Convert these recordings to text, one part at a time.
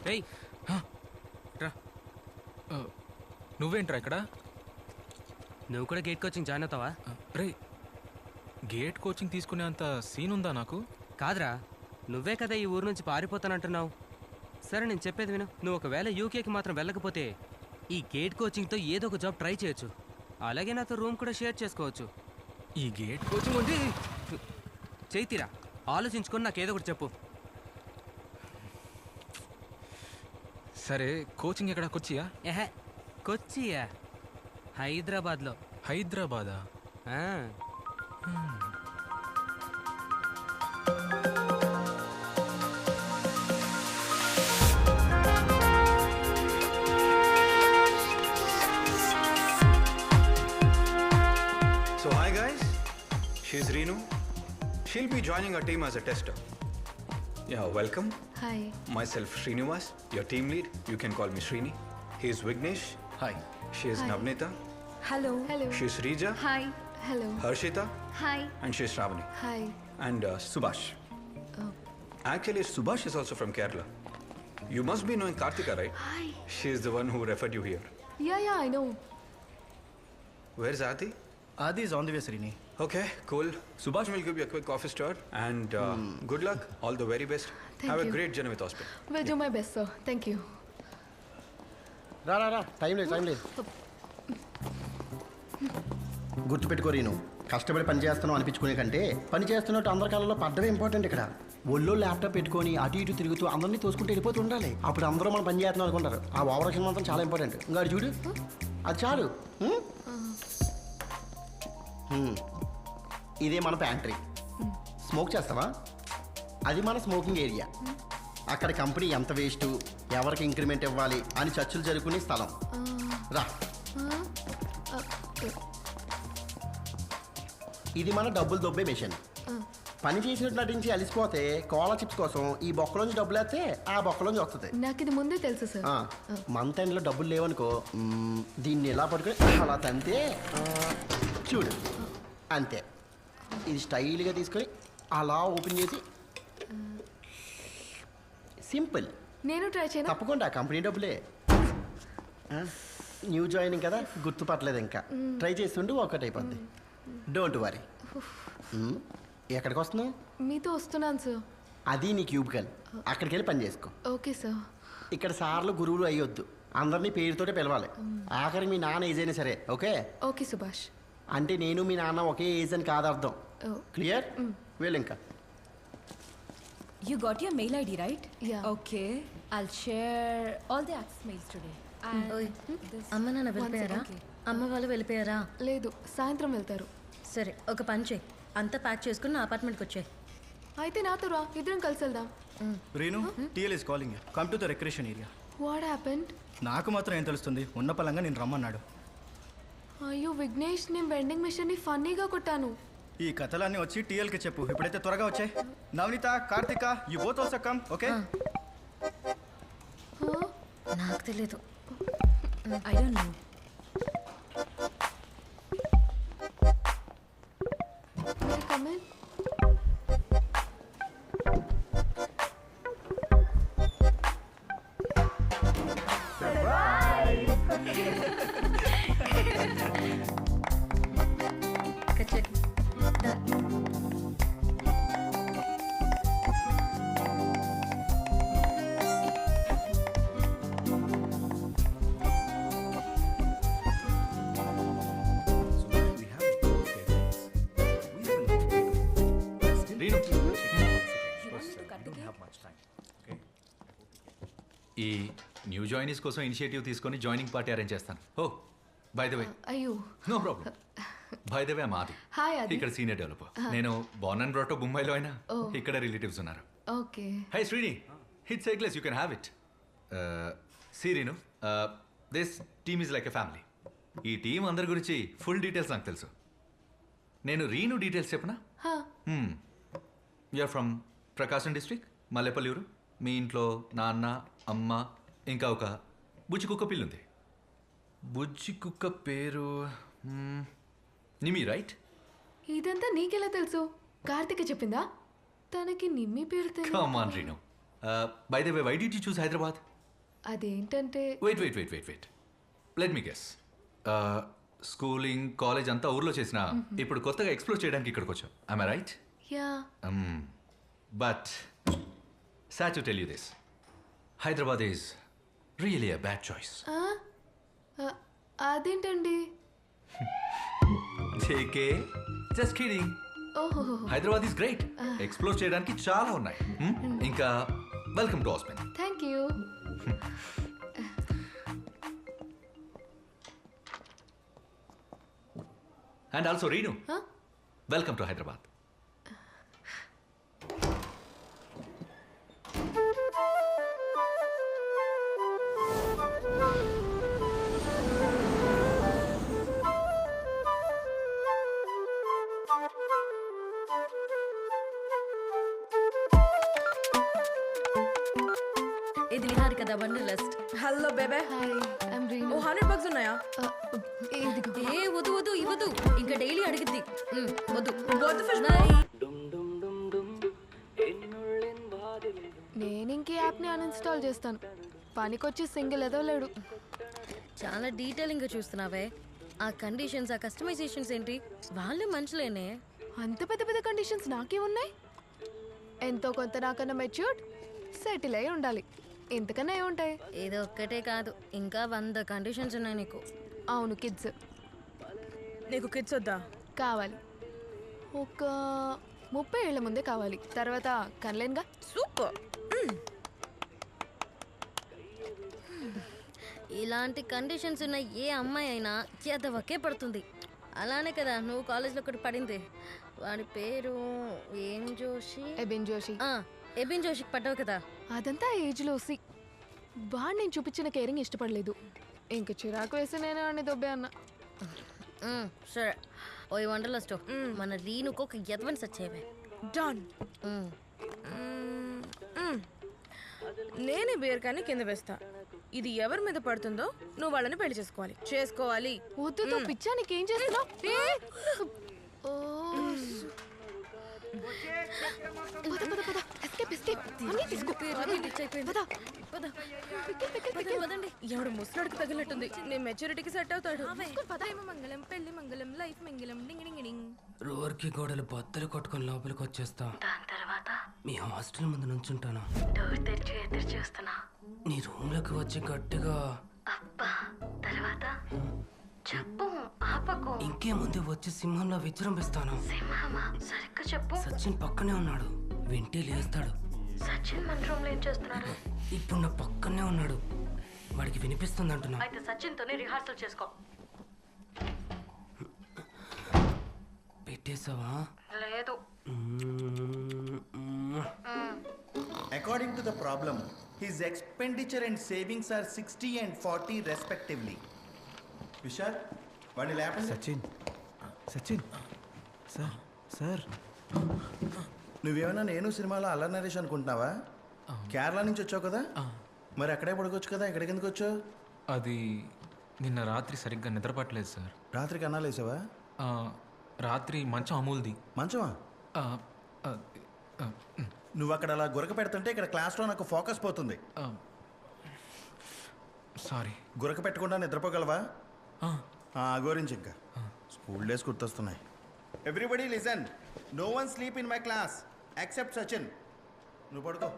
రేయ్ రా. నువ్వేంట్రా ఇక్కడ? నువ్వు కూడా గేట్ కోచింగ్ జాయిన్ అవుతావా? రే, గేట్ కోచింగ్ తీసుకునే అంత సీన్ ఉందా నాకు? కాదురా, నువ్వే కదా ఈ ఊరు నుంచి పారిపోతానంటున్నావు. సరే నేను చెప్పేది విను. నువ్వు ఒకవేళ యూకేకి మాత్రం వెళ్ళకపోతే ఈ గేట్ కోచింగ్తో ఏదో ఒక జాబ్ ట్రై చేయొచ్చు. అలాగే నాతో రూమ్ కూడా షేర్ చేసుకోవచ్చు. ఈ గేట్ కోచింగ్ ఉంది. చైతీరా, ఆలోచించుకొని నాకేదో ఒకటి చెప్పు. సరే, కోచింగ్ ఎక్కడ? కొచ్చియా? ఏహే, కొచ్చియా? హైదరాబాద్లో. హైదరాబాదా? ఆ. So hi guys, she's Reenu. She'll be joining our team as a tester. Yeah, welcome. Hi. Myself Srinivas, your team lead. You can call me Srini. He's Vignesh. Hi. She is Hi. Navnita. Hello. Hello. She's Rija. Hi. Hello. Harshita. Hi. And she's Ravani. Hi. And Subhash. Oh. Actually, Subhash is also from Kerala. You must be knowing Karthika, right? Hi. She is the one who referred you here. Yeah, I know. Where's Adi? Adi is on the way, Srini. Okay, cool. Subhash will give you a quick office tour and good luck. All the very best. Thank Have you. a great journey with hospital. Will do my best, sir. Thank you. రా time లేదు గుర్తుపెట్టుకో రీను, కష్టపడి పని చేస్తున్నావు అనిపించుకునే కంటే పని చేస్తున్నట్టు అందరి కాలంలో పడ్డమే ఇంపార్టెంట్. ఇక్కడ ఒళ్ళో ల్యాప్టాప్ పెట్టుకొని అటు ఇటు తిరుగుతూ అందరినీ తోసుకుంటూ వెళ్ళిపోతూ ఉండాలి. అప్పుడు అందరూ మనం పని చేస్తున్నాం అనుకుంటారు. ఆ ఓవరాక్షన్ మాత్రం చాలా ఇంపార్టెంట్. ఇంకా అది చూడు, అది చాలు. ఇదే మన ప్యాంట్రీ. స్మోక్ చేస్తావా? అది మన స్మోకింగ్ ఏరియా. అక్కడ కంపెనీ ఎంత వేస్ట్, ఎవరికి ఇంక్రిమెంట్ ఇవ్వాలి అని చర్చలు జరుపుకునే స్థలం. రా. ఇది మన డబ్బులు దొబ్బే మెషిన్. పని చేసినట్టు నటించి అలిసిపోతే కోలా చిప్స్ కోసం ఈ బొక్కలోంచి డబ్బులు వేస్తే ఆ బొక్కలోంచి వస్తుంది. నాకు ఇది ముందే తెలుసు సార్. మంత్ ఎండ్లో డబ్బులు లేవనుకో, దీన్ని ఎలా పట్టుకొని అలా తంతే చూడు, అంతే. ఇది స్టైల్గా తీసుకొని అలా ఓపెన్ చేసి సింపుల్. నేను ట్రై చేయను. తప్పకుండా కంపెనీ డబ్బులే. న్యూ జాయినింగ్ కదా, గుర్తుపట్టలేదు ఇంకా. ట్రై చేస్తుంటే వర్కౌట్ అయిపోద్ది. Don't worry. ఎక్కడికి వస్తున్నావు? మీతో వస్తున్నాను సార్. అది నీ క్యూబికల్. అక్కడికి వెళ్ళి పని చేసుకో. Okay sir. ఇక్కడ సార్లు గురువులు అయ్యొద్దు, అందరినీ పేరుతోటే పిలవాలి. ఆఖరి మీ నాన్న ఏజ్ అయినా సరే. ఓకే? ఓకే సుభాష్. అంటే నేను మీ నాన్న ఒకే ఏజ్ అని కాదు అర్థం. క్లియర్? వెళ్ళు ఇంకా. You got your mail ID, right? Yeah. Okay. I'll share all the access mails today. అమ్మ నాన్న వెళ్ళిపోయారా? అమ్మ వాళ్ళు వెళ్ళిపోయారా? లేదు, సాయంత్రం వెళ్తారు. సరే, ఒక పని చేయి, అంతా ప్యాక్ చేసుకుని నా అపార్ట్మెంట్కి వచ్చాయి. అయితే నాతో రా, ఇద్దరం కలిసి వెళ్దాం. Reenu, TL is calling you. Come to the recreation area. What happened? నాకు మాత్రం ఏం తెలుస్తుంది, ఉన్న పలంగా నేను రమ్మన్నాడు. అయ్యో విఘ్నేష్, నేను వెండింగ్ మిషన్ని ఫన్నీగా కొట్టాను. ఈ కథలన్నీ వచ్చి టీఎల్కి చెప్పు. ఇప్పుడైతే త్వరగా వచ్చాయి. Navaneeta, Karthika, you both also come. Okay? నాకు తెలీదు. I don't know. May I come in? ఈ న్యూ జాయినీస్ కోసం ఇనిషియేటివ్ తీసుకొని జాయినింగ్ పార్టీ అరేంజ్ చేస్తాను. Oh by the way. అయ్యో no problem. By the way మాది. హాయ్ ఆది. ఇక్కడ సీనియర్ డెవలపర్. నేను బోర్న్ అండ్ బ్రాట్ అప్ ముంబైలో అయినా ఇక్కడ రిలేటివ్స్ ఉన్నారు. Okay. Hi Srini, it's eggless, you can have it. Sreenu, this team is like a family. ఈ team అందరి గురించి ఫుల్ డీటెయిల్స్ నాకు తెలుసు. నేను రీను డీటెయిల్స్ చెప్పనా? You're from Prakasam district, Mallepally ఊరు. మీ ఇంట్లో నాన్న, అమ్మ, ఇంకా ఒక బుజ్జి కుక్క పిల్లుంది. బుజ్జి కుక్క పేరు నిమి, రైట్? ఇదంతా నీకెలా తెలుసు? కార్తిక చెప్పిందా? తనకి నిమ్మి పేరు come on Reenu. By the way, why did you choose Hyderabad? అదేంటంటే wait let me guess schooling college అంతా ఊర్లో చేసిన ఇప్పుడు కొత్తగా ఎక్స్ప్లోర్ చేయడానికి ఇక్కడికి వచ్చాం I right yeah but sad to tell you this Hyderabad is really a bad choice అదేంటండి జేకే జస్ట్ కిడింగ్ ఓహో హైదరాబాద్ ఈజ్ గ్రేట్ ఎక్స్ప్లోర్ చేయడానికి చాలా ఉన్నాయి ఇంకా welcome to Aspen thank you and also Reenu welcome to Hyderabad ఇది Niharika the wanderlust. Hello babe. Hi I'm Reenu oh $100 ఉన్నాయా? ఇదిగో ఏ వద్దు ఇవ్వదు, ఇంకా డైలీ అడిగిద్ది. వద్దు వద్దు ఫిష్. నేను ఇంక ఈ యాప్ని అన్ఇన్స్టాల్ చేస్తాను. పనికొచ్చి సింగిల్ ఏదో లేడు. చాలా డీటెయిలింగ్ గా చూస్తున్నావే. ఆ కండిషన్స్, ఆ కస్టమైజేషన్స్ ఏంటి? వాళ్ళే మనుషులేనే. అంత పెద్ద పెద్ద కండిషన్స్ నాకే ఉన్నాయి. ఎంతో కొంత నాకన్నా మెచ్యూర్డ్, సెటిల్ అయి ఉండాలి. ఇంతకన్నా ఏముంటాయి? ఏదో ఒక్కటే కాదు, ఇంకా 100 కండిషన్స్ ఉన్నాయి నీకు. అవును, కిడ్స్ నీకు కిడ్స్ వద్దా? కావాలి. ఒక 30 ఏళ్ల ముందే కావాలి. తర్వాత కనలేనుగా. సూపర్. ఇలాంటి కండిషన్స్ ఉన్న ఏ అమ్మాయి అయినా చేతవకే పడుతుంది. అలానే కదా నువ్వు కాలేజ్లో ఒకటి పడింది. వాడి పేరు ఏం జోషి? ఎబిన్ జోషి. ఎబిన్ జోషికి పడ్డావు కదా. అదంతా ఏజ్లో సి. వాడు నేను చూపించిన కేరింగ్ ఇష్టపడలేదు. ఇంక చిరాకు వేసి నేనే వాడిని దొబ్బే అన్న. సరే, ఓ వండర్లస్ట్ మన రీనుకు ఒక యద్వని సచ్చేవే. డన్. నేనే బేర్ కానీ కింద వేస్తా. ఇది ఎవరి మీద పడుతుందో నువ్వు వాళ్ళని పెళ్లి చేసుకోవాలి. వద్దు పిచ్చా, నీకేం చేస్తున్నావు? ఎవడు ముసలాడికి తగిలినట్టుంది. నీ మెచ్యూరిటీకి సెట్ అవుతాడు. మంగళం పెళ్లి మంగళం లైఫ్ మంగళం డింగ్. రోర్కి గోడలు బద్దలు కొట్టుకొని లోపలికి వచ్చేస్తా. మీ హాస్టల్ ముందు నుంచుంటాను. నీ రూమ్ లోకి వచ్చి గట్టిగా ఇంకేముంది వచ్చి సింహంలో విజృంభిస్తాను. సచిన్ పక్కనే ఉన్నాడు, వింటే లేస్తాడు. ఇప్పుడు నా పక్కనే ఉన్నాడు, వాడికి వినిపిస్తుంది అంటున్నా. పెట్టేసావా? According to the problem, his expenditure and savings are 60 and 40 respectively. Vishal, what will happen? Sachin sir నువ్వేమన్నా నేను సినిమాలో అల్లరి నరేష్ అనుకుంటున్నావా? కేరళ నుంచి వచ్చావు కదా, మరి అక్కడే పడుకోవచ్చు కదా, ఇక్కడికి ఎందుకు వచ్చావు? అది నిన్న రాత్రి సరిగ్గా నిద్రపట్టలేదు సార్. రాత్రికి అన్నాలు వేసావా? రాత్రి మంచం అమూల్ది. మంచమా? నువ్వు అక్కడ అలా గురక పెడుతుంటే ఇక్కడ క్లాస్లో నాకు ఫోకస్ పోతుంది. సారీ. గురక పెట్టకుండా నిద్రపోగలవా? గురించి ఇంకా స్కూల్ డేస్ గుర్తొస్తున్నాయి. Everybody listen, no one sleep in my class except Sachin. నువ్వు పడుకో.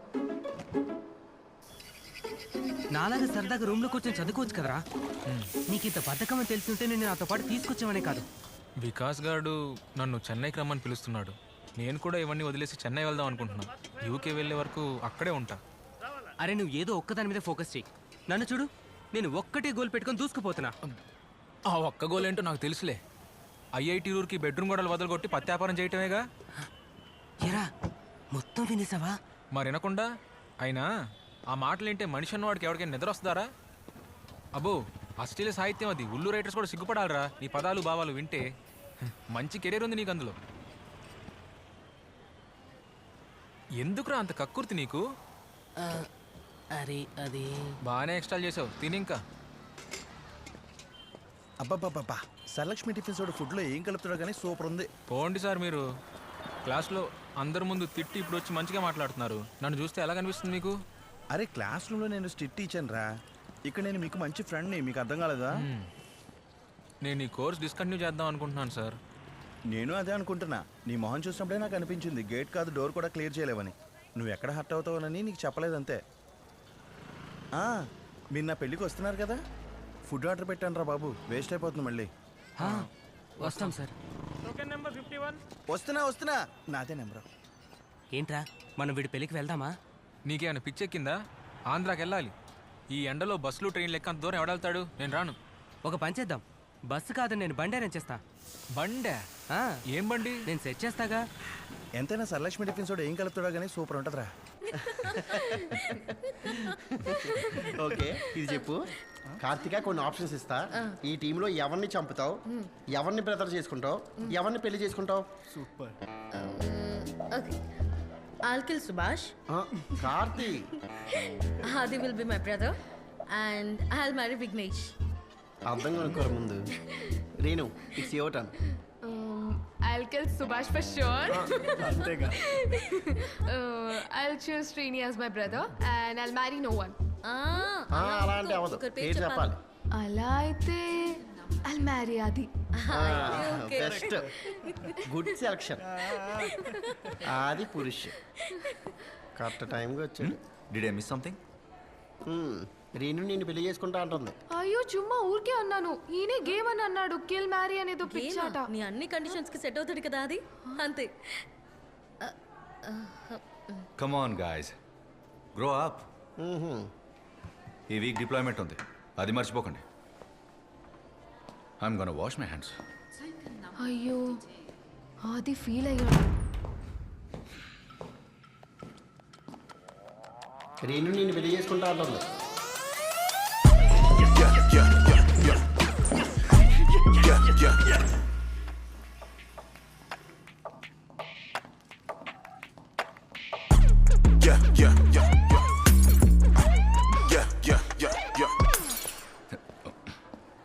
నాలాగా సరదాగా రూమ్ లో కూర్చొని చదువుకోవచ్చు కదరా. నీకు ఇంత బద్ధకం అని తెలిసింటే నేను నాతో పాటు తీసుకొచ్చామనే కాదు. వికాస్ గారు నన్ను చెన్నైకి రమ్మని పిలుస్తున్నాడు. నేను కూడా ఇవన్నీ వదిలేసి చెన్నై వెళ్దాం అనుకుంటున్నా. యూకే వెళ్ళే వరకు అక్కడే ఉంటా. అరే నువ్వు ఏదో ఒక్కదాని మీద ఫోకస్ చేయి. నన్ను చూడు, నేను ఒక్కటే గోల్ పెట్టుకొని దూసుకుపోతున్నా. ఆ ఒక్క గోల్ ఏంటో నాకు తెలుసులే. ఐఐటి రూర్కి బెడ్రూమ్ గోడలు వదలగొట్టి పత్యాపారం చేయటమేగా. ఎరా మొత్తం వినేసావా? మరి వినకుండా అయినా ఆ మాటలేంటే మనిషి అన్నవాడికి ఎవరికైనా నిద్ర వస్తుందారా? అబ్బో, అశ్లీల సాహిత్యం అది. ఉల్లు రైటర్స్ కూడా సిగ్గుపడాలరా నీ పదాలు భావాలు వింటే. మంచి కెరీర్ ఉంది నీకు అందులో. ఎందుకురా అంత కక్కుర్తి నీకు? అరే అది బాగానే ఎక్స్ట్రాల్ చేసావు, తిని ఇంకా. అబ్బాబ్బాబ్బా, సరలక్ష్మి టిఫిన్స్ వాడు ఫుడ్లో ఏం కలుపుతాడో కానీ సూపర్ ఉంది. పోండి సార్, మీరు క్లాస్లో అందరి ముందు తిట్టి ఇప్పుడు వచ్చి మంచిగా మాట్లాడుతున్నారు. నన్ను చూస్తే ఎలా కనిపిస్తుంది మీకు? అరే క్లాస్ రూమ్లో నేను స్ట్రిక్ట్ టీచర్ రా. ఇక్కడ నేను మీకు మంచి ఫ్రెండ్ని, మీకు అర్థం కాలేదా? నేను ఈ కోర్స్ డిస్కంటిన్యూ చేద్దాం అనుకుంటున్నాను సార్. నేను అదే అనుకుంటున్నా. నీ మొహం చూసినప్పుడే నాకు అనిపించింది గేట్ కాదు డోర్ కూడా క్లియర్ చేయలేవని. నువ్వు ఎక్కడ హర్ట్ అవుతావని నీకు చెప్పలేదంతే. మీరు నా పెళ్ళికి వస్తున్నారు కదా, ఫుడ్ ఆర్డర్ పెట్టాను రా బాబు, వేస్ట్ అయిపోతుంది మళ్ళీ. వస్తాం సార్. వస్తున్నా నాదే నెంబర్. ఏంట్రా మనం వీడి పెళ్ళికి వెళ్దామా? నీకేమైనా పిచ్చెక్కిందా? ఆంధ్రాకి వెళ్ళాలి. ఈ ఎండలో బస్సులు ట్రైన్లు ఎక్క అంత దూరం ఎవడెళ్తాడు? నేను రాను. ఒక పని చేద్దాం, బస్సు కాదని నేను బండి అరేంజ్ చేస్తా. బండే? ఏం బండి? నేను సెట్ చేస్తాగా. ఎంతైనా సరలక్ష్మి టిఫిన్స్ ఏం కలుపుతాడో కానీ సూపర్ ఉంటుందిరా. ఓకే ఇది చెప్పు. కార్తిక కొన్ని ఆప్షన్స్ ఇస్తా. ఈ టీంలో ఎవరిని చంపుతావు, ఎవరిని బ్రదర్ చేసుకుంటావు, ఎవరిని పెళ్లి చేసుకుంటావు? Super. Okay, I'll kill Subhash. Karthi. Adi will be my brother and I'll marry Vignesh. అర్థం కనుక్కోరు ముందు. Reenu, it's your turn. I'll kill Subhash for sure. అంతేగా. I'll choose Srini as my brother and I'll marry no one. అలా అంటే అవ్వదు, పేరు చెప్పాలి. అలా అయితే I'll marry Adi. Best, good selection. ఆది పురుష్ కరెక్ట్ టైంకి వచ్చాడు. Did I miss something? Reenu నేను పెళ్లి చేసుకుంటా అంటుంది. అయ్యో చుమ్మా ఊరికే అన్నాను. ఈయనే గేమ్ అని అన్నాడు. కిల్ మ్యారీ అనేదో పిచ్చాట. నీ అన్ని కండిషన్స్ కి సెట్ అవుతాడు కదా అది, అంతే. Come on guys, grow up. ఈ వీక్ డిప్లాయ్మెంట్ ఉంది, అది మర్చిపోకండి. I'm gonna wash my hands. అయ్యో ఆది ఫీల్ అయ్యాడు. రీను నేను పెళ్లి చేసుకుంటా అంటుంది.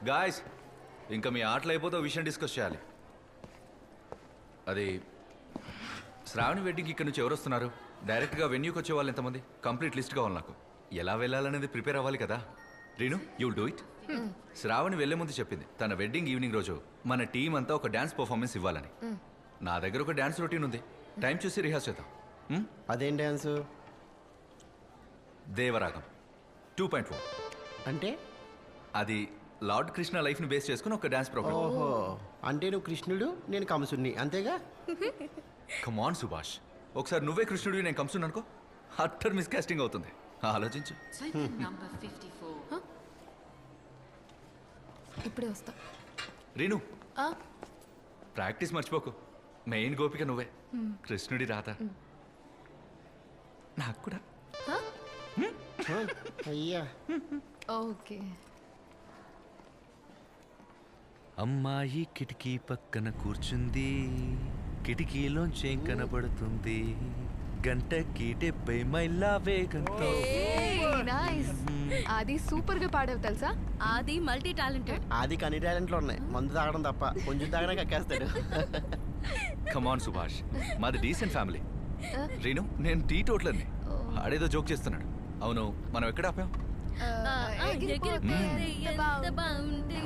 గాయ్స్, ఇంకా మీ ఆటలు అయిపోతే విషయం డిస్కస్ చేయాలి. అది శ్రావణి వెడ్డింగ్ ఇక్కడ నుంచి ఎవరు వస్తున్నారు? డైరెక్ట్గా వెన్యూకి వచ్చే వాళ్ళు ఎంతమంది? కంప్లీట్ లిస్ట్ కావాలి నాకు. ఎలా వెళ్ళాలనేది ప్రిపేర్ అవ్వాలి కదా. Renu, you will do it. Shravani వెళ్లే ముందు చెప్పింది తన వెడ్డింగ్ ఈవినింగ్ రోజు మన టీం అంతా ఒక డాన్స్ పర్ఫార్మెన్స్ ఇవ్వాలని. నా దగ్గర ఒక డాన్స్ రొటీన్ ఉంది, టైం చూసి రిహార్స్ చేద్దాం. అదేం డాన్స్? దేవరాగం 2.4. అంటే అది లార్డ్ కృష్ణ లైఫ్ని బేస్ చేసుకుని ఒక డాన్స్ ప్రోగ్రామ్. ఓహో, అంటే నువ్వు కృష్ణుడు, నేను కంసుడిని, అంతేగా? కమాన్ సుభాష్, ఒకసారి నువ్వే కృష్ణుడివి నేను కంసుడు అనుకో, అట్టర్ మిస్కాస్టింగ్ అవుతుంది. ఆలోచించు. ఇప్పుడే వస్తా. రీను, ప్రాక్టీస్ మర్చిపోకు. మెయిన్ గోపిక నువ్వే. కృష్ణుడి రాత నాకు కూడా. అయ్యా ఓకే. అమ్మాయి కిటికీ పక్కన కూర్చుంది, కిటికీలోంచేం కనబడుతుంది, గంటకి 70 మైళ్ళ వేగంతో. ఆది సూపర్ గా పాడావు తెలుసా. ఆది మల్టీ టాలెంటెడ్. ఆదికి అన్ని టాలెంట్లు ఉన్నాయి, మందు తాగడం తప్ప. కొంచెం తాగడానికి కక్కేస్తాడు. కమాన్ సుభాష్, మాది డీసెంట్ ఫ్యామిలీ. రీను, నేను టీ టోట్లర్ని. ఆడేదో జోక్ చేస్తున్నాడు. అవును, మనం ఎక్కడ ఆపాం? ఎగిరిపోతే ఎంత బాగుంటుంది.